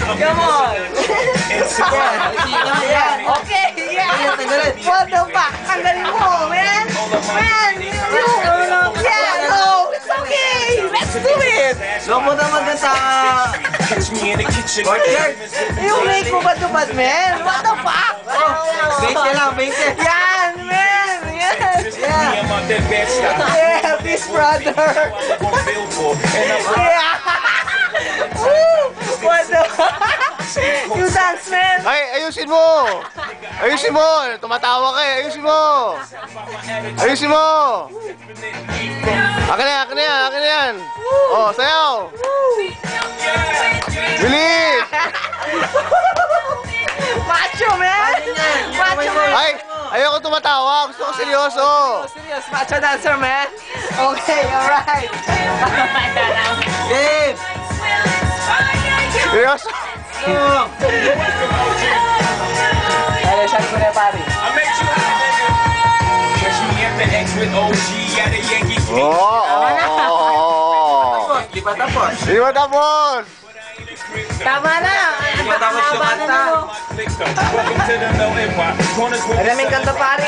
Come on. Okay, yeah. What the fuck? Tanggalin mo, man. Man, yeah, no, it's okay. Let's do it. Loko naman ka sa courtyard. Yung make mo batupad, man. What the fuck? 20 lang, 20. Yan, man. Yes. Yeah, this brother. Yeah. Woo! What the you dance, man. Ay, ayusin mo! Ayusin mo! Tumatawa ka eh! Ayusin mo! Ayusin mo! Akin na yan! Akin na yan! Akin na yan! Oh, sayaw! Bilis! Macho, man. Macho, man. Ay! Ayoko tumatawa! Gusto ko seryoso! Serious, macho dancer, man. Okay, alright. Game! Seryoso! Ay, siya ko na pare. Oo! Di pa tapos. Di ba tapos? Tama na. Di pa tapos yung kanta. Maraming kanta pare.